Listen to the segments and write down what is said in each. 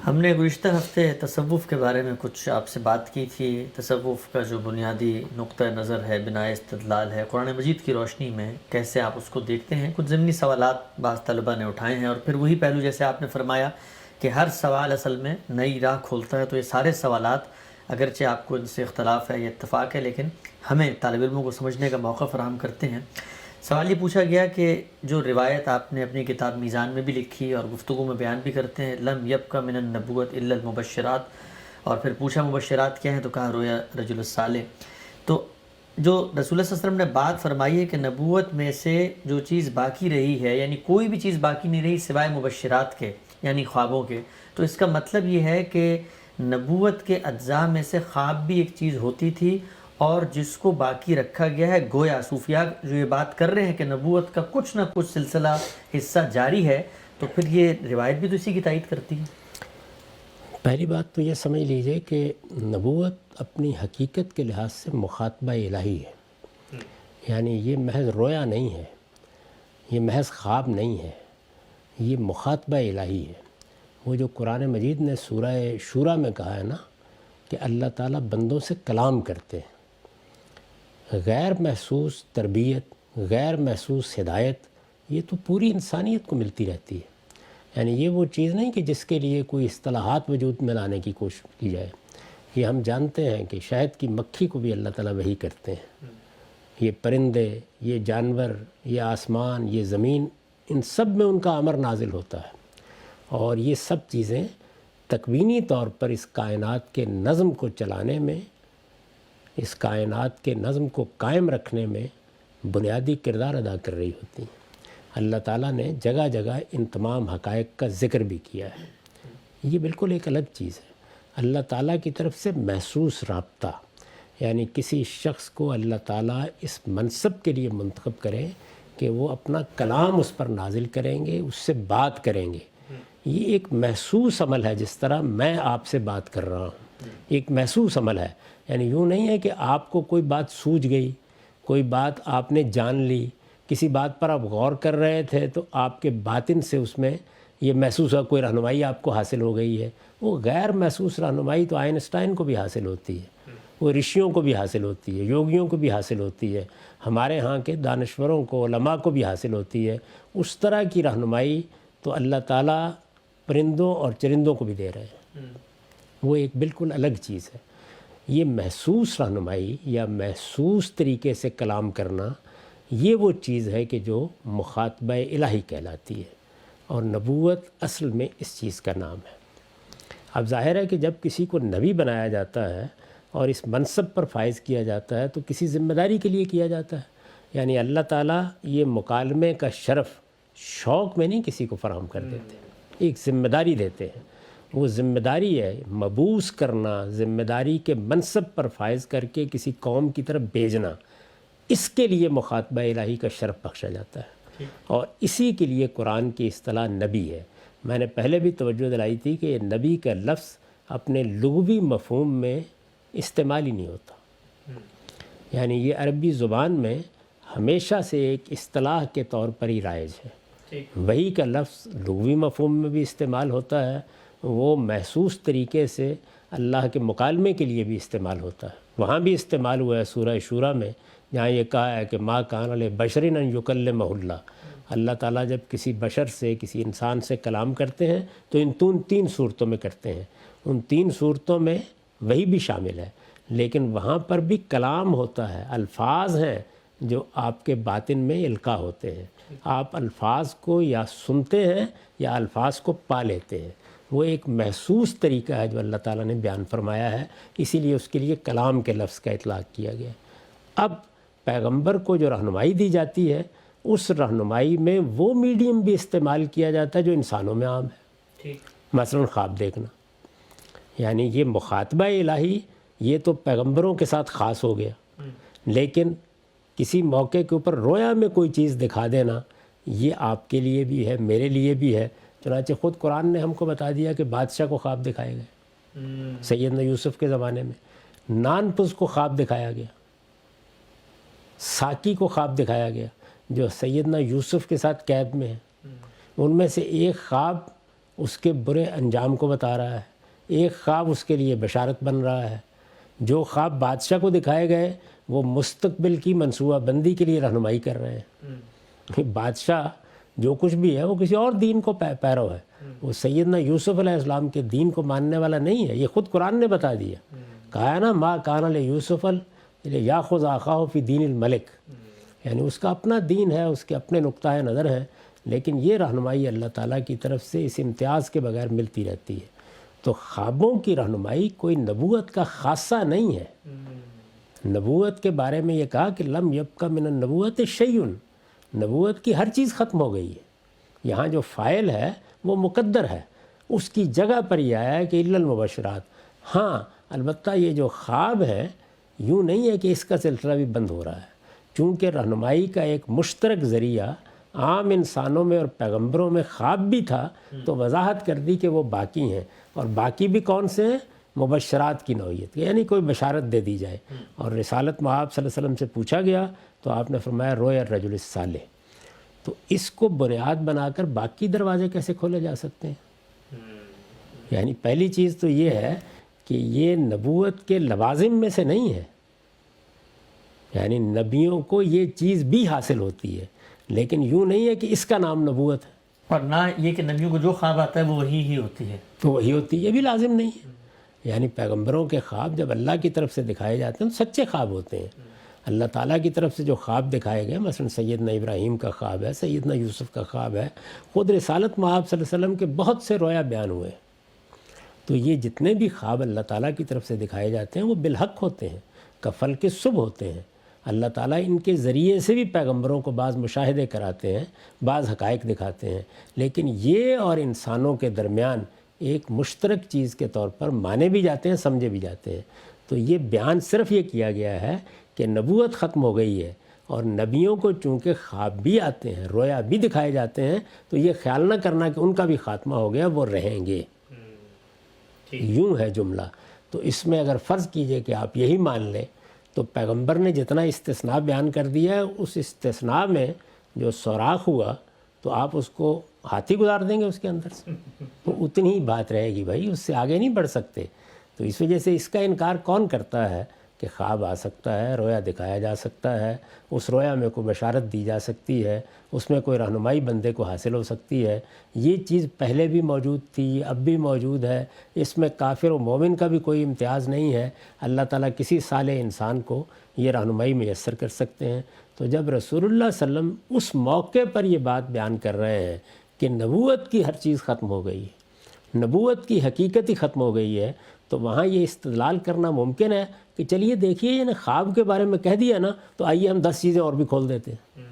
ہم نے گزشتہ ہفتے تصوف کے بارے میں کچھ آپ سے بات کی تھی۔ تصوف کا جو بنیادی نقطہ نظر ہے، بنائے استدلال ہے، قرآن مجید کی روشنی میں کیسے آپ اس کو دیکھتے ہیں۔ کچھ ضمنی سوالات بعض طلبہ نے اٹھائے ہیں، اور پھر وہی پہلو جیسے آپ نے فرمایا کہ ہر سوال اصل میں نئی راہ کھولتا ہے۔ تو یہ سارے سوالات اگرچہ آپ کو ان سے اختلاف ہے یا اتفاق ہے، لیکن ہمیں طالب علموں کو سمجھنے کا موقع فراہم کرتے ہیں۔ سوال یہ پوچھا گیا کہ جو روایت آپ نے اپنی کتاب میزان میں بھی لکھی اور گفتگو میں بیان بھی کرتے ہیں، لم یبق من النبوت الا المبشرات، اور پھر پوچھا مبشرات کیا ہیں تو کہا رویا رجل الصالح۔ تو جو رسول اللہ صلی اللہ علیہ وسلم نے بات فرمائی ہے کہ نبوت میں سے جو چیز باقی رہی ہے، یعنی کوئی بھی چیز باقی نہیں رہی سوائے مبشرات کے، یعنی خوابوں کے، تو اس کا مطلب یہ ہے کہ نبوت کے اجزاء میں سے خواب بھی ایک چیز ہوتی تھی، اور جس کو باقی رکھا گیا ہے۔ گویا صوفیاء جو یہ بات کر رہے ہیں کہ نبوت کا کچھ نہ کچھ سلسلہ حصہ جاری ہے، تو پھر یہ روایت بھی تو اسی کی تائید کرتی ہے۔ پہلی بات تو یہ سمجھ لیجئے کہ نبوت اپنی حقیقت کے لحاظ سے مخاطبہ الہی ہے، یعنی یہ محض رویا نہیں ہے، یہ محض خواب نہیں ہے، یہ مخاطبہ الہی ہے۔ وہ جو قرآن مجید نے سورہ شورى میں کہا ہے نا کہ اللہ تعالیٰ بندوں سے کلام کرتے ہیں، غیر محسوس تربیت، غیر محسوس ہدایت یہ تو پوری انسانیت کو ملتی رہتی ہے۔ یعنی یہ وہ چیز نہیں کہ جس کے لیے کوئی اصطلاحات وجود میں لانے کی کوشش کی جائے۔ یہ ہم جانتے ہیں کہ شہد کی مکھی کو بھی اللہ تعالیٰ وحی کرتے ہیں۔ یہ پرندے، یہ جانور، یہ آسمان، یہ زمین، ان سب میں ان کا امر نازل ہوتا ہے، اور یہ سب چیزیں تکوینی طور پر اس کائنات کے نظم کو چلانے میں، اس کائنات کے نظم کو قائم رکھنے میں بنیادی کردار ادا کر رہی ہوتی ہیں۔ اللہ تعالیٰ نے جگہ جگہ ان تمام حقائق کا ذکر بھی کیا ہے۔ یہ بالکل ایک الگ چیز ہے۔ اللہ تعالیٰ کی طرف سے محسوس رابطہ، یعنی کسی شخص کو اللہ تعالیٰ اس منصب کے لیے منتخب کریں کہ وہ اپنا کلام اس پر نازل کریں گے، اس سے بات کریں گے۔ یہ ایک محسوس عمل ہے، جس طرح میں آپ سے بات کر رہا ہوں، ایک محسوس عمل ہے۔ یعنی یوں نہیں ہے کہ آپ کو کوئی بات سوجھ گئی، کوئی بات آپ نے جان لی، کسی بات پر آپ غور کر رہے تھے تو آپ کے باطن سے اس میں یہ محسوس ہوا، کوئی رہنمائی آپ کو حاصل ہو گئی ہے۔ وہ غیر محسوس رہنمائی تو آئنسٹائن کو بھی حاصل ہوتی ہے، وہ رشیوں کو بھی حاصل ہوتی ہے، یوگیوں کو بھی حاصل ہوتی ہے، ہمارے ہاں کے دانشوروں کو، علماء کو بھی حاصل ہوتی ہے۔ اس طرح کی رہنمائی تو اللہ تعالیٰ پرندوں اور چرندوں کو بھی دے رہے ہیں۔ وہ ایک بالکل الگ چیز ہے۔ یہ محسوس رہنمائی یا محسوس طریقے سے کلام کرنا، یہ وہ چیز ہے کہ جو مخاطبہ الہی کہلاتی ہے، اور نبوت اصل میں اس چیز کا نام ہے۔ اب ظاہر ہے کہ جب کسی کو نبی بنایا جاتا ہے اور اس منصب پر فائز کیا جاتا ہے تو کسی ذمہ داری کے لیے کیا جاتا ہے۔ یعنی اللہ تعالیٰ یہ مکالمے کا شرف شوق میں نہیں کسی کو فراہم کر دیتے، ایک ذمہ داری دیتے ہیں۔ وہ ذمہ داری ہے مبعوث کرنا، ذمہ داری کے منصب پر فائز کر کے کسی قوم کی طرف بھیجنا، اس کے لیے مخاطبہ الہی کا شرف بخشا جاتا ہے، اور اسی کے لیے قرآن کی اصطلاح نبی ہے۔ میں نے پہلے بھی توجہ دلائی تھی کہ یہ نبی کا لفظ اپنے لغوی مفہوم میں استعمال ہی نہیں ہوتا، یعنی یہ عربی زبان میں ہمیشہ سے ایک اصطلاح کے طور پر ہی رائج ہے۔ وحی کا لفظ لغوی مفہوم میں بھی استعمال ہوتا ہے، وہ محسوس طریقے سے اللہ کے مکالمے کے لیے بھی استعمال ہوتا ہے۔ وہاں بھی استعمال ہوا ہے سورہ شورى میں، جہاں یہ کہا ہے کہ ما کان لبشر ان یکلمہ اللہ۔ اللہ تعالیٰ جب کسی بشر سے، کسی انسان سے کلام کرتے ہیں تو ان تین صورتوں میں کرتے ہیں۔ ان تین صورتوں میں وہی بھی شامل ہے، لیکن وہاں پر بھی کلام ہوتا ہے، الفاظ ہیں جو آپ کے باطن میں القاء ہوتے ہیں۔ آپ الفاظ کو یا سنتے ہیں یا الفاظ کو پا لیتے ہیں۔ وہ ایک محسوس طریقہ ہے جو اللہ تعالیٰ نے بیان فرمایا ہے، اسی لیے اس کے لیے کلام کے لفظ کا اطلاق کیا گیا۔ اب پیغمبر کو جو رہنمائی دی جاتی ہے، اس رہنمائی میں وہ میڈیم بھی استعمال کیا جاتا ہے جو انسانوں میں عام ہے، مثلا خواب دیکھنا۔ یعنی یہ مخاطبہ الہی یہ تو پیغمبروں کے ساتھ خاص ہو گیا، لیکن کسی موقع کے اوپر رویا میں کوئی چیز دکھا دینا، یہ آپ کے لیے بھی ہے، میرے لیے بھی ہے۔ چنانچہ خود قرآن نے ہم کو بتا دیا کہ بادشاہ کو خواب دکھائے گئے، سیدنا یوسف کے زمانے میں نان پس کو خواب دکھایا گیا، ساقی کو خواب دکھایا گیا جو سیدنا یوسف کے ساتھ قید میں ہیں۔ ان میں سے ایک خواب اس کے برے انجام کو بتا رہا ہے، ایک خواب اس کے لیے بشارت بن رہا ہے۔ جو خواب بادشاہ کو دکھائے گئے وہ مستقبل کی منصوبہ بندی کے لیے رہنمائی کر رہے ہیں۔ بادشاہ جو کچھ بھی ہے وہ کسی اور دین کو پیرو ہے، وہ سیدنا یوسف علیہ السلام کے دین کو ماننے والا نہیں ہے، یہ خود قرآن نے بتا دیا۔ کہا ہے نا ما کان لیوسف یاخذ اخاہ فی دین الملک، یعنی اس کا اپنا دین ہے، اس کے اپنے نقطۂ نظر ہیں، لیکن یہ رہنمائی اللہ تعالیٰ کی طرف سے اس امتیاز کے بغیر ملتی رہتی ہے۔ تو خوابوں کی رہنمائی کوئی نبوت کا خاصہ نہیں ہے۔ نبوت کے بارے میں یہ کہا کہ لم یبق من النبوت شیء، نبوت کی ہر چیز ختم ہو گئی ہے۔ یہاں جو فاعل ہے وہ مقدر ہے، اس کی جگہ پر یہ آیا ہے کہ الا المبشرات۔ ہاں البتہ یہ جو خواب ہے یوں نہیں ہے کہ اس کا سلسلہ بھی بند ہو رہا ہے، چونکہ رہنمائی کا ایک مشترک ذریعہ عام انسانوں میں اور پیغمبروں میں خواب بھی تھا، تو وضاحت کر دی کہ وہ باقی ہیں، اور باقی بھی کون سے ہیں؟ مبشرات کی نوعیت، یعنی کوئی بشارت دے دی جائے۔ اور رسالت میں آپ صلی اللہ علیہ وسلم سے پوچھا گیا تو آپ نے فرمایا رویا الرجل الصالح۔ تو اس کو بنیاد بنا کر باقی دروازے کیسے کھولے جا سکتے ہیں؟ یعنی پہلی چیز تو یہ ہے کہ یہ نبوت کے لوازم میں سے نہیں ہے، یعنی نبیوں کو یہ چیز بھی حاصل ہوتی ہے، لیکن یوں نہیں ہے کہ اس کا نام نبوت ہے، اور نہ یہ کہ نبیوں کو جو خواب آتا ہے وہ وہی ہی ہوتی ہے۔ تو وہی ہوتی ہے، یہ بھی لازم نہیں ہے۔ یعنی پیغمبروں کے خواب جب اللہ کی طرف سے دکھائے جاتے ہیں تو سچے خواب ہوتے ہیں۔ اللہ تعالیٰ کی طرف سے جو خواب دکھائے گئے، مثلا سیدنا ابراہیم کا خواب ہے، سیدنا یوسف کا خواب ہے، خود رسالت میں آپ صلی اللہ علیہ وسلم کے بہت سے رویا بیان ہوئے۔ تو یہ جتنے بھی خواب اللہ تعالیٰ کی طرف سے دکھائے جاتے ہیں وہ بالحق ہوتے ہیں، کفل صبح ہوتے ہیں۔ اللہ تعالیٰ ان کے ذریعے سے بھی پیغمبروں کو بعض مشاہدے کراتے ہیں، بعض حقائق دکھاتے ہیں، لیکن یہ اور انسانوں کے درمیان ایک مشترک چیز کے طور پر مانے بھی جاتے ہیں، سمجھے بھی جاتے ہیں۔ تو یہ بیان صرف یہ کیا گیا ہے کہ نبوت ختم ہو گئی ہے، اور نبیوں کو چونکہ خواب بھی آتے ہیں، رویا بھی دکھائے جاتے ہیں، تو یہ خیال نہ کرنا کہ ان کا بھی خاتمہ ہو گیا، وہ رہیں گے۔ یوں ہے جملہ۔ تو اس میں اگر فرض کیجئے کہ آپ یہی مان لیں تو پیغمبر نے جتنا استثناء بیان کر دیا ہے، اس استثناء میں جو سوراخ ہوا تو آپ اس کو ہاتھی گزار دیں گے اس کے اندر سے، تو اتنی ہی بات رہے گی بھائی، اس سے آگے نہیں بڑھ سکتے۔ تو اس وجہ سے اس کا انکار کون کرتا ہے کہ خواب آ سکتا ہے، رویا دکھایا جا سکتا ہے، اس رویا میں کوئی بشارت دی جا سکتی ہے، اس میں کوئی رہنمائی بندے کو حاصل ہو سکتی ہے۔ یہ چیز پہلے بھی موجود تھی، اب بھی موجود ہے، اس میں کافر و مومن کا بھی کوئی امتیاز نہیں ہے۔ اللہ تعالیٰ کسی صالح انسان کو یہ رہنمائی میسر کر سکتے ہیں۔ تو جب رسول اللہ صلی اللہ علیہ وسلم اس موقع پر یہ بات بیان کر رہے ہیں کہ نبوت کی ہر چیز ختم ہو گئی ہے، نبوت کی حقیقت ہی ختم ہو گئی ہے، تو وہاں یہ استدلال کرنا ممکن ہے کہ چلیے دیکھیے یہ خواب کے بارے میں کہہ دیا نا، تو آئیے ہم 10 چیزیں اور بھی کھول دیتے ہیں۔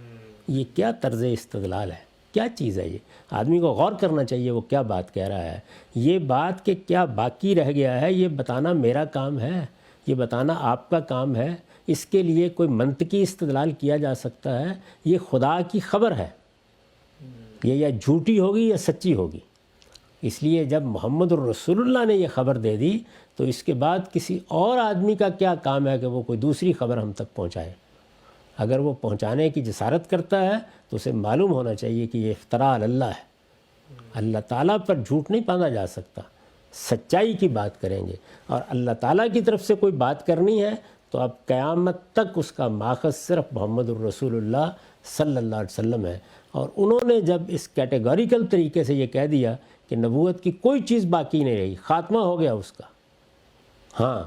یہ کیا طرز استدلال ہے؟ کیا چیز ہے یہ؟ آدمی کو غور کرنا چاہیے وہ کیا بات کہہ رہا ہے۔ یہ بات کہ کیا باقی رہ گیا ہے یہ بتانا میرا کام ہے، یہ بتانا آپ کا کام ہے۔ اس کے لیے کوئی منطقی استدلال کیا جا سکتا ہے؟ یہ خدا کی خبر ہے، یہ یا جھوٹی ہوگی یا سچی ہوگی۔ اس لیے جب محمد الرسول اللہ نے یہ خبر دے دی تو اس کے بعد کسی اور آدمی کا کیا کام ہے کہ وہ کوئی دوسری خبر ہم تک پہنچائے؟ اگر وہ پہنچانے کی جسارت کرتا ہے تو اسے معلوم ہونا چاہیے کہ یہ افتراء علی اللہ ہے۔ اللہ تعالیٰ پر جھوٹ نہیں باندھا جا سکتا، سچائی کی بات کریں گے، اور اللہ تعالیٰ کی طرف سے کوئی بات کرنی ہے تو اب قیامت تک اس کا ماخذ صرف محمد الرسول اللہ صلی اللہ علیہ وسلم ہے۔ اور انہوں نے جب اس کیٹیگوریکل طریقے سے یہ کہہ دیا کہ نبوت کی کوئی چیز باقی نہیں رہی، خاتمہ ہو گیا اس کا۔ ہاں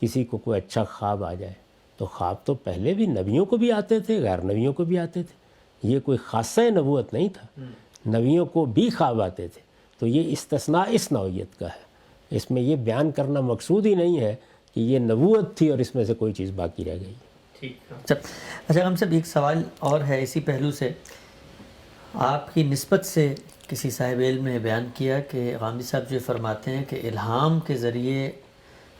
کسی کو کوئی اچھا خواب آ جائے تو خواب تو پہلے بھی نبیوں کو بھی آتے تھے، غیر نبیوں کو بھی آتے تھے، یہ کوئی خاصہ نبوت نہیں تھا، نبیوں کو بھی خواب آتے تھے۔ تو یہ استثناء اس نوعیت کا ہے، اس میں یہ بیان کرنا مقصود ہی نہیں ہے کہ یہ نبوت تھی اور اس میں سے کوئی چیز باقی رہ گئی۔ اچھا ہم سب ایک سوال اور ہے اسی پہلو سے، آپ کی نسبت سے کسی صاحب علم نے بیان کیا کہ غامدی صاحب جو فرماتے ہیں کہ الہام کے ذریعے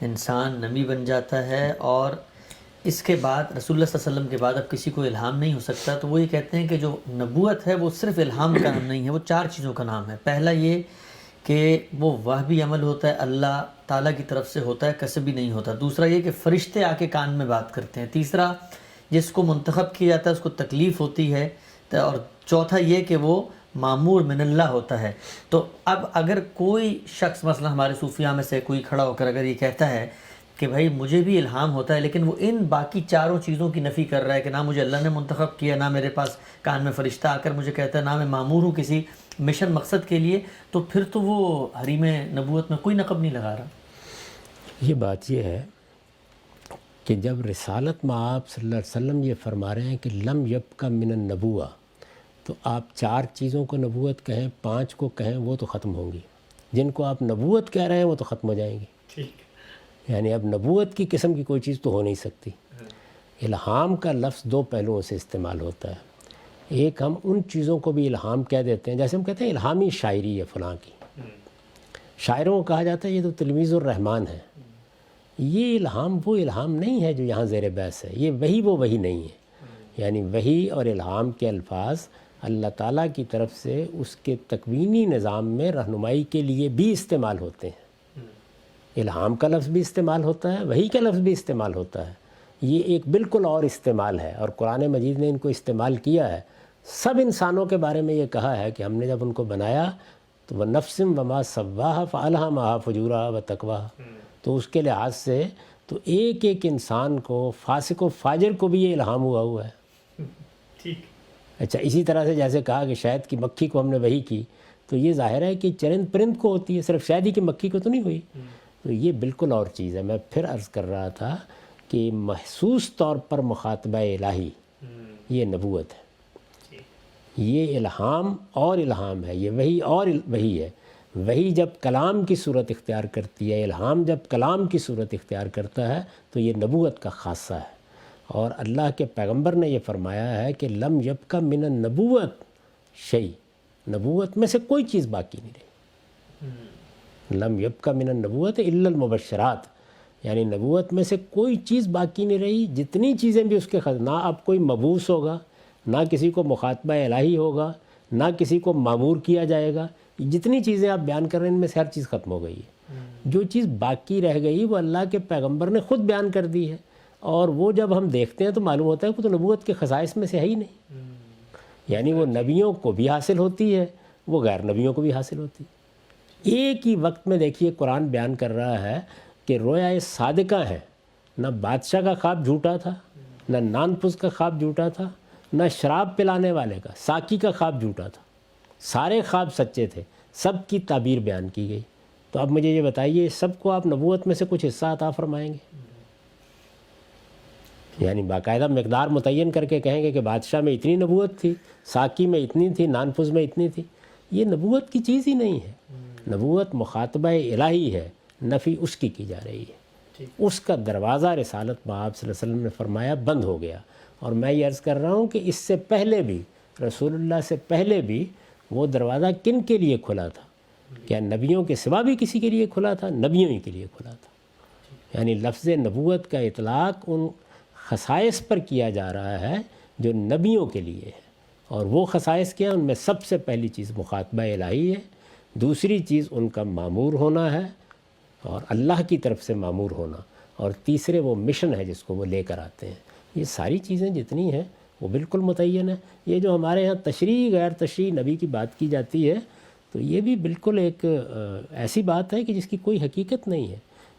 انسان نبی بن جاتا ہے، اور اس کے بعد رسول اللہ صلی اللہ علیہ وسلم کے بعد اب کسی کو الہام نہیں ہو سکتا، تو وہ یہ کہتے ہیں کہ جو نبوت ہے وہ صرف الہام کا نام نہیں ہے، وہ 4 چیزوں کا نام ہے۔ پہلا یہ کہ وہ وحی عمل ہوتا ہے، اللہ تعالیٰ کی طرف سے ہوتا ہے، کسبی نہیں ہوتا۔ دوسرا یہ کہ فرشتے آ کے کان میں بات کرتے ہیں۔ تیسرا جس کو منتخب کیا جاتا ہے اس کو تکلیف ہوتی ہے، اور چوتھا یہ کہ وہ معمور من اللہ ہوتا ہے. تو اب اگر کوئی شخص مثلا ہمارے صوفیاء میں سے کوئی کھڑا ہو کر اگر یہ کہتا ہے کہ بھائی مجھے بھی الہام ہوتا ہے لیکن وہ ان باقی چاروں چیزوں کی نفی کر رہا ہے کہ نہ مجھے اللہ نے منتخب کیا، نہ میرے پاس کان میں فرشتہ آ کر مجھے کہتا ہے، نہ میں معمور ہوں کسی مشن مقصد کے لیے، تو پھر تو وہ حریم نبوت میں کوئی نقب نہیں لگا رہا. یہ بات یہ ہے کہ جب رسالت میں آپ صلی اللہ علیہ وسلم یہ فرما رہے ہیں کہ لم یبقى من النبوہ، تو آپ 4 چیزوں کو نبوت کہیں، 5 کو کہیں، وہ تو ختم ہوں گی. جن کو آپ نبوت کہہ رہے ہیں وہ تو ختم ہو جائیں گی. یعنی اب نبوت کی قسم کی کوئی چیز تو ہو نہیں سکتی. الہام کا لفظ 2 پہلوؤں سے استعمال ہوتا ہے. ایک ہم ان چیزوں کو بھی الہام کہہ دیتے ہیں، جیسے ہم کہتے ہیں الہامی شاعری ہے فلاں کی. شاعروں کو کہا جاتا ہے یہ تو تلمیذ الرحمن ہے. یہ الہام وہ الہام نہیں ہے جو یہاں زیر بحث ہے. یہ وحی وہ وحی نہیں ہے. یعنی وحی اور الہام کے الفاظ اللہ تعالیٰ کی طرف سے اس کے تکوینی نظام میں رہنمائی کے لیے بھی استعمال ہوتے ہیں. الہام کا لفظ بھی استعمال ہوتا ہے، وحی کا لفظ بھی استعمال ہوتا ہے. یہ ایک بالکل اور استعمال ہے، اور قرآن مجید نے ان کو استعمال کیا ہے. سب انسانوں کے بارے میں یہ کہا ہے کہ ہم نے جب ان کو بنایا تو وَنَفْسٍ وَمَا سَوَّاهَا فَأَلْهَمَهَا فُجُورَهَا وَتَقْوَاهَا، تو اس کے لحاظ سے تو ایک ایک انسان کو، فاسق و فاجر کو بھی یہ الہام ہوا ہے. ٹھیک. اچھا، اسی طرح سے جیسے کہا کہ شہد کی مکھی کو ہم نے وحی کی، تو یہ ظاہر ہے کہ چرند پرند کو ہوتی ہے، صرف شہد ہی کی مکھی کو تو نہیں ہوئی. تو یہ بالکل اور چیز ہے. میں پھر عرض کر رہا تھا کہ محسوس طور پر مخاطبہ الہی یہ نبوت ہے. یہ الہام اور الہام ہے، یہ وحی اور وحی ہے. وحی جب کلام کی صورت اختیار کرتی ہے، الہام جب کلام کی صورت اختیار کرتا ہے، تو یہ نبوت کا خاصہ ہے. اور اللہ کے پیغمبر نے یہ فرمایا ہے کہ لم یبقى من النبوت شیء، نبوت میں سے کوئی چیز باقی نہیں رہی. لم یبقى من النبوت الا المبشرات، یعنی نبوت میں سے کوئی چیز باقی نہیں رہی. جتنی چیزیں بھی اس کے نہ اب کوئی مبعوث ہوگا، نہ کسی کو مخاطبہ الہی ہوگا، نہ کسی کو معمور کیا جائے گا. جتنی چیزیں آپ بیان کر رہے ہیں ان میں سے ہر چیز ختم ہو گئی ہے. جو چیز باقی رہ گئی وہ اللہ کے پیغمبر نے خود بیان کر دی ہے، اور وہ جب ہم دیکھتے ہیں تو معلوم ہوتا ہے کہ وہ تو نبوت کے خصائص میں سے ہے ہی نہیں. یعنی وہ نبیوں کو بھی حاصل ہوتی ہے، وہ غیر نبیوں کو بھی حاصل ہوتی ہے. ایک ہی وقت میں دیکھیے قرآن بیان کر رہا ہے کہ رویا صادقہ ہیں. نہ بادشاہ کا خواب جھوٹا تھا، نہ نان پوس کا خواب جھوٹا تھا، نہ شراب پلانے والے کا، ساقی کا خواب جھوٹا تھا. سارے خواب سچے تھے، سب کی تعبیر بیان کی گئی. تو اب مجھے یہ بتائیے، سب کو آپ نبوت میں سے کچھ حصہ عطا فرمائیں گے؟ یعنی باقاعدہ مقدار متعین کر کے کہیں گے کہ بادشاہ میں اتنی نبوت تھی، ساقی میں اتنی تھی، نانپوز میں اتنی تھی؟ یہ نبوت کی چیز ہی نہیں ہے. نبوت مخاطبہ الہی ہے، نفی اس کی جا رہی ہے. اس کا دروازہ رسالت میں آپ صلی اللہ علیہ وسلم نے فرمایا بند ہو گیا. اور میں یہ عرض کر رہا ہوں کہ اس سے پہلے بھی، رسول اللہ سے پہلے بھی، وہ دروازہ کن کے لیے کھلا تھا؟ کیا نبیوں کے سوا بھی کسی کے لیے کھلا تھا؟ نبیوں ہی کے لیے کھلا تھا. یعنی لفظ نبوت کا اطلاق ان خصائص پر کیا جا رہا ہے جو نبیوں کے لیے ہے. اور وہ خصائص کیا ہیں؟ ان میں سب سے پہلی چیز مخاطبہ الہی ہے، دوسری چیز ان کا معمور ہونا ہے اور اللہ کی طرف سے معمور ہونا، اور تیسرے وہ مشن ہے جس کو وہ لے کر آتے ہیں. یہ ساری چیزیں جتنی ہیں وہ بالکل متعین ہے. یہ جو ہمارے ہاں تشریح غیر تشریح نبی کی بات کی جاتی ہے، تو یہ بھی بالکل ایک ایسی بات ہے کہ جس کی کوئی حقیقت نہیں ہے.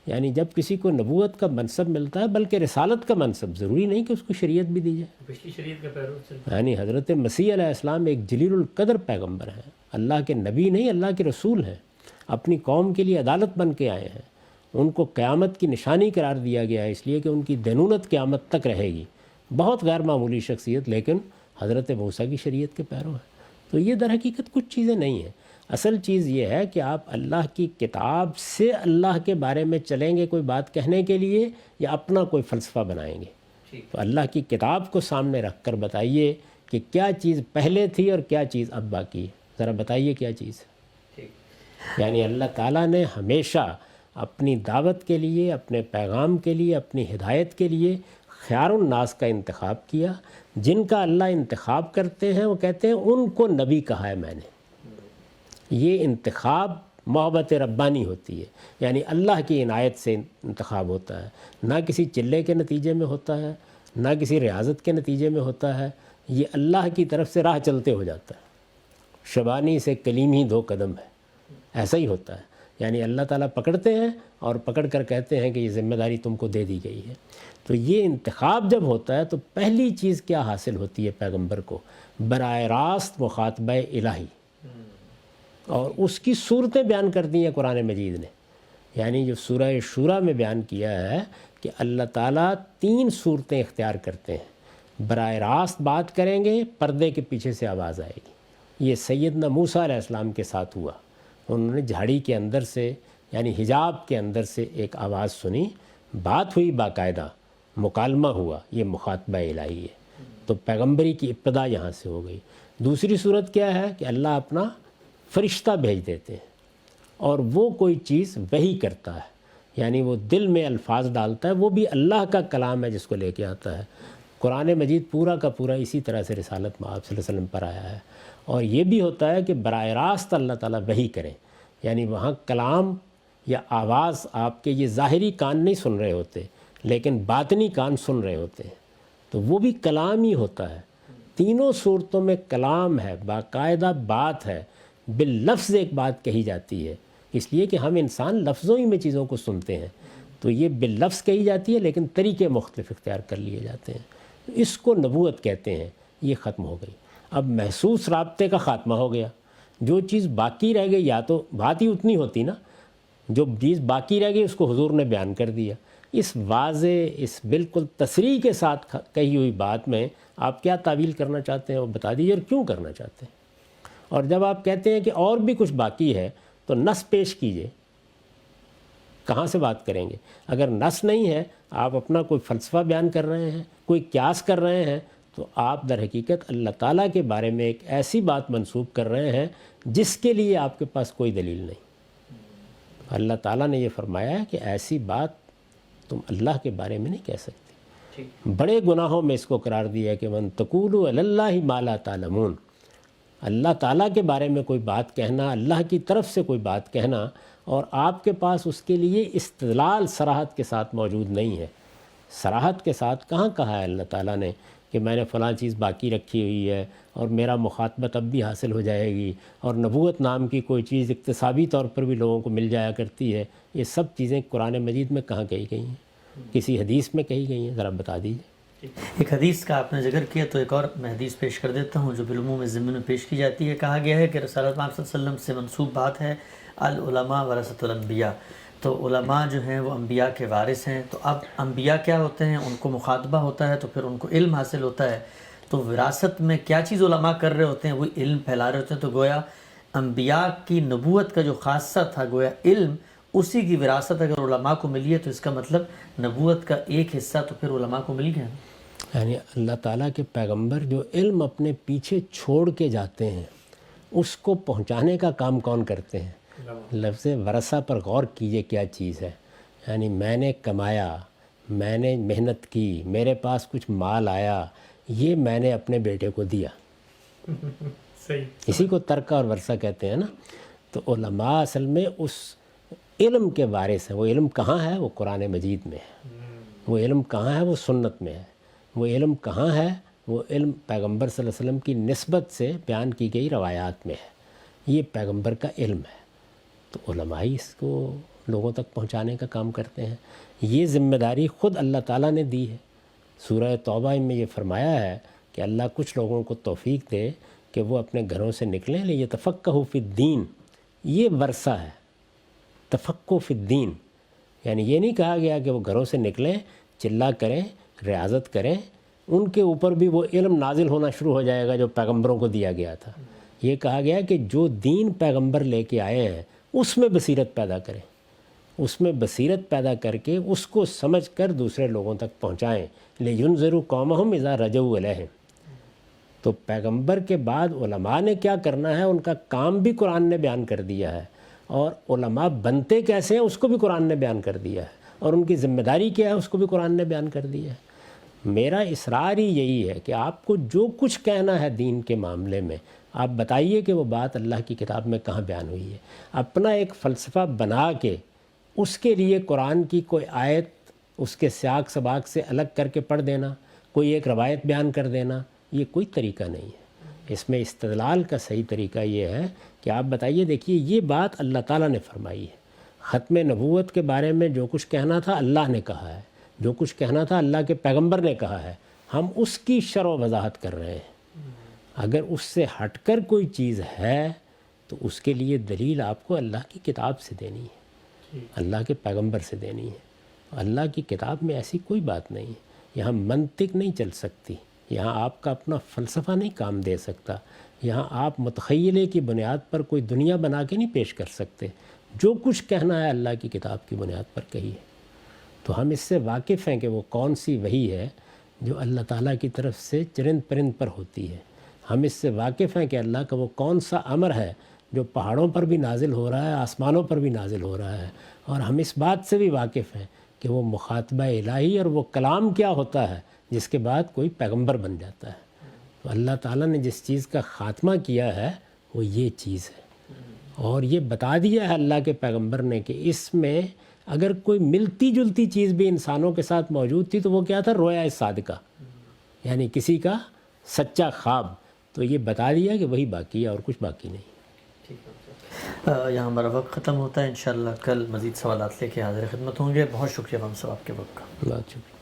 یعنی جب کسی کو نبوت کا منصب ملتا ہے، بلکہ رسالت کا منصب، ضروری نہیں کہ اس کو شریعت بھی دی جائے. پچھلی شریعت کا پیرو. یعنی حضرت مسیح علیہ السلام ایک جلیل القدر پیغمبر ہیں، اللہ کے نبی نہیں، اللہ کے رسول ہیں. اپنی قوم کے لیے عدالت بن کے آئے ہیں. ان کو قیامت کی نشانی قرار دیا گیا ہے، اس لیے کہ ان کی دینونت قیامت تک رہے گی. بہت غیر معمولی شخصیت، لیکن حضرت موسیٰ کی شریعت کے پیرو ہیں. تو یہ در حقیقت کچھ چیزیں نہیں ہیں. اصل چیز یہ ہے کہ آپ اللہ کی کتاب سے اللہ کے بارے میں چلیں گے کوئی بات کہنے کے لیے، یا اپنا کوئی فلسفہ بنائیں گے. تو اللہ کی کتاب کو سامنے رکھ کر بتائیے کہ کیا چیز پہلے تھی اور کیا چیز اب باقی ہے. ذرا بتائیے کیا چیز ہے. یعنی اللہ تعالیٰ نے ہمیشہ اپنی دعوت کے لیے، اپنے پیغام کے لیے، اپنی ہدایت کے لیے خیار الناس کا انتخاب کیا. جن کا اللہ انتخاب کرتے ہیں وہ کہتے ہیں ان کو نبی کہا ہے میں نے. یہ انتخاب محبت ربانی ہوتی ہے، یعنی اللہ کی عنایت سے انتخاب ہوتا ہے، نہ کسی چلے کے نتیجے میں ہوتا ہے، نہ کسی ریاضت کے نتیجے میں ہوتا ہے. یہ اللہ کی طرف سے راہ چلتے ہو جاتا ہے. شبانی سے کلیم ہی 2 قدم ہے. ایسا ہی ہوتا ہے. یعنی اللہ تعالیٰ پکڑتے ہیں اور پکڑ کر کہتے ہیں کہ یہ ذمہ داری تم کو دے دی گئی ہے. تو یہ انتخاب جب ہوتا ہے تو پہلی چیز کیا حاصل ہوتی ہے پیغمبر کو؟ براہ راست مخاطبہ الہی، اور اس کی صورتیں بیان کر دی ہیں قرآن مجید نے. یعنی جو سورہ شورى میں بیان کیا ہے کہ اللہ تعالیٰ 3 صورتیں اختیار کرتے ہیں. براہ راست بات کریں گے، پردے کے پیچھے سے آواز آئے گی. یہ سیدنا موسیٰ علیہ السلام کے ساتھ ہوا. انہوں نے جھاڑی کے اندر سے یعنی حجاب کے اندر سے ایک آواز سنی، بات ہوئی، باقاعدہ مکالمہ ہوا. یہ مخاطبہ الہی ہے. تو پیغمبری کی ابتدا یہاں سے ہو گئی. دوسری صورت کیا ہے کہ اللہ اپنا فرشتہ بھیج دیتے ہیں اور وہ کوئی چیز وحی کرتا ہے، یعنی وہ دل میں الفاظ ڈالتا ہے. وہ بھی اللہ کا کلام ہے جس کو لے کے آتا ہے. قرآن مجید پورا کا پورا اسی طرح سے رسالت میں آپ صلی اللہ علیہ وسلم پر آیا ہے. اور یہ بھی ہوتا ہے کہ براہ راست اللہ تعالیٰ وحی کریں، یعنی وہاں کلام یا آواز آپ کے یہ ظاہری کان نہیں سن رہے ہوتے لیکن باطنی کان سن رہے ہوتے ہیں، تو وہ بھی کلام ہی ہوتا ہے. تینوں صورتوں میں کلام ہے، باقاعدہ بات ہے، باللفظ ایک بات کہی جاتی ہے. اس لیے کہ ہم انسان لفظوں ہی میں چیزوں کو سنتے ہیں، تو یہ باللفظ کہی جاتی ہے لیکن طریقے مختلف اختیار کر لیے جاتے ہیں. اس کو نبوت کہتے ہیں. یہ ختم ہو گئی. اب محسوس رابطے کا خاتمہ ہو گیا. جو چیز باقی رہ گئی، یا تو بات ہی اتنی ہوتی نا، جو چیز باقی رہ گئی اس کو حضور نے بیان کر دیا. اس واضح، اس بالکل تصریح کے ساتھ کہی ہوئی بات میں آپ کیا تعویل کرنا چاہتے ہیں وہ بتا دیجیے، اور کیوں کرنا چاہتے ہیں. اور جب آپ کہتے ہیں کہ اور بھی کچھ باقی ہے تو نص پیش کیجئے. کہاں سے بات کریں گے؟ اگر نص نہیں ہے، آپ اپنا کوئی فلسفہ بیان کر رہے ہیں، کوئی قیاس کر رہے ہیں، تو آپ در حقیقت اللہ تعالیٰ کے بارے میں ایک ایسی بات منسوب کر رہے ہیں جس کے لیے آپ کے پاس کوئی دلیل نہیں. اللہ تعالیٰ نے یہ فرمایا ہے کہ ایسی بات تم اللہ کے بارے میں نہیں کہہ سکتے. بڑے گناہوں میں اس کو قرار دیا ہے کہ من تقولوا علی اللہ ما لا تعلمون. اللہ تعالیٰ کے بارے میں کوئی بات کہنا، اللہ کی طرف سے کوئی بات کہنا، اور آپ کے پاس اس کے لیے استدلال صراحت کے ساتھ موجود نہیں ہے. صراحت کے ساتھ کہاں کہا ہے اللہ تعالیٰ نے کہ میں نے فلاں چیز باقی رکھی ہوئی ہے اور میرا مخاطبت اب بھی حاصل ہو جائے گی، اور نبوت نام کی کوئی چیز اقتصابی طور پر بھی لوگوں کو مل جایا کرتی ہے. یہ سب چیزیں قرآن مجید میں کہاں کہی گئی ہیں؟ کسی حدیث میں کہی گئی ہیں؟ ذرا بتا دیجیے. ایک حدیث کا آپ نے ذکر کیا تو ایک اور میں حدیث پیش کر دیتا ہوں جو بالعموم ضمن میں پیش کی جاتی ہے. کہا گیا ہے کہ رسول اللہ صلی اللہ علیہ وسلم سے منسوب بات ہے العلماء ورثۃ الانبیاء. تو علماء جو ہیں وہ انبیاء کے وارث ہیں. تو اب انبیاء کیا ہوتے ہیں؟ ان کو مخاطبہ ہوتا ہے تو پھر ان کو علم حاصل ہوتا ہے. تو وراثت میں کیا چیز علماء کر رہے ہوتے ہیں؟ وہ علم پھیلا رہے ہوتے ہیں. تو گویا انبیاء کی نبوت کا جو خاصہ تھا گویا علم، اسی کی وراثت اگر علماء کو ملی ہے تو اس کا مطلب نبوت کا ایک حصہ تو پھر علماء کو مل گیا. یعنی اللہ تعالیٰ کے پیغمبر جو علم اپنے پیچھے چھوڑ کے جاتے ہیں اس کو پہنچانے کا کام کون کرتے ہیں؟ لفظ ورثہ پر غور کیجئے کیا چیز ہے. یعنی میں نے کمایا، میں نے محنت کی، میرے پاس کچھ مال آیا، یہ میں نے اپنے بیٹے کو دیا. اسی کو ترکہ اور ورثہ کہتے ہیں نا. تو علماء اصل میں اس علم کے وارث ہیں. وہ علم کہاں ہے؟ وہ قرآن مجید میں ہے. وہ علم کہاں ہے؟ وہ سنت میں ہے. وہ علم کہاں ہے؟ وہ علم پیغمبر صلی اللہ علیہ وسلم کی نسبت سے بیان کی گئی روایات میں ہے. یہ پیغمبر کا علم ہے. تو علماء ہی اس کو لوگوں تک پہنچانے کا کام کرتے ہیں. یہ ذمہ داری خود اللہ تعالیٰ نے دی ہے. سورہ توبہ میں یہ فرمایا ہے کہ اللہ کچھ لوگوں کو توفیق دے کہ وہ اپنے گھروں سے نکلیں لیتفقہوا فی الدین. یہ ورثہ ہے، تفقہ فی الدین. یعنی یہ نہیں کہا گیا کہ وہ گھروں سے نکلیں، چلا کریں، ریاضت کریں، ان کے اوپر بھی وہ علم نازل ہونا شروع ہو جائے گا جو پیغمبروں کو دیا گیا تھا. یہ کہا گیا کہ جو دین پیغمبر لے کے آئے ہیں اس میں بصیرت پیدا کریں، اس میں بصیرت پیدا کر کے اس کو سمجھ کر دوسرے لوگوں تک پہنچائیں. لِيُنذِرُوا قَوْمَهُمْ إِذَا رَجَعُوا إِلَيْهِمْ. تو پیغمبر کے بعد علماء نے کیا کرنا ہے ان کا کام بھی قرآن نے بیان کر دیا ہے، اور علماء بنتے کیسے ہیں اس کو بھی قرآن نے بیان کر دیا ہے، اور ان کی ذمہ داری کیا ہے اس کو بھی قرآن نے بیان کر دیا ہے. میرا اصرار ہی یہی ہے کہ آپ کو جو کچھ کہنا ہے دین کے معاملے میں آپ بتائیے کہ وہ بات اللہ کی کتاب میں کہاں بیان ہوئی ہے. اپنا ایک فلسفہ بنا کے اس کے لیے قرآن کی کوئی آیت اس کے سیاق سباق سے الگ کر کے پڑھ دینا، کوئی ایک روایت بیان کر دینا، یہ کوئی طریقہ نہیں ہے. اس میں استدلال کا صحیح طریقہ یہ ہے کہ آپ بتائیے، دیکھیے یہ بات اللہ تعالیٰ نے فرمائی ہے، ختم نبوت کے بارے میں جو کچھ کہنا تھا اللہ نے کہا ہے، جو کچھ کہنا تھا اللہ کے پیغمبر نے کہا ہے، ہم اس کی شرح و وضاحت کر رہے ہیں۔ اگر اس سے ہٹ کر کوئی چیز ہے تو اس کے لیے دلیل آپ کو اللہ کی کتاب سے دینی ہے، اللہ کے پیغمبر سے دینی ہے۔ اللہ کی کتاب میں ایسی کوئی بات نہیں ہے، یہاں منطق نہیں چل سکتی، یہاں آپ کا اپنا فلسفہ نہیں کام دے سکتا، یہاں آپ متخیلے کی بنیاد پر کوئی دنیا بنا کے نہیں پیش کر سکتے۔ جو کچھ کہنا ہے اللہ کی کتاب کی بنیاد پر کہیے۔ تو ہم اس سے واقف ہیں کہ وہ کون سی وحی ہے جو اللہ تعالیٰ کی طرف سے چرند پرند پر ہوتی ہے۔ ہم اس سے واقف ہیں کہ اللہ کا وہ کون سا امر ہے جو پہاڑوں پر بھی نازل ہو رہا ہے، آسمانوں پر بھی نازل ہو رہا ہے، اور ہم اس بات سے بھی واقف ہیں کہ وہ مخاطبہ الہی اور وہ کلام کیا ہوتا ہے جس کے بعد کوئی پیغمبر بن جاتا ہے۔ تو اللہ تعالیٰ نے جس چیز کا خاتمہ کیا ہے وہ یہ چیز ہے، اور یہ بتا دیا ہے اللہ کے پیغمبر نے کہ اس میں اگر کوئی ملتی جلتی چیز بھی انسانوں کے ساتھ موجود تھی تو وہ کیا تھا؟ رویا صادقہ، یعنی کسی کا سچا خواب۔ تو یہ بتا دیا کہ وہی باقی ہے اور کچھ باقی نہیں۔ یہاں ہمارا وقت ختم ہوتا ہے، انشاءاللہ کل مزید سوالات لے کے حاضر خدمت ہوں گے۔ بہت شکریہ ہم صاحب آپ کے وقت کا۔ بہت شکریہ۔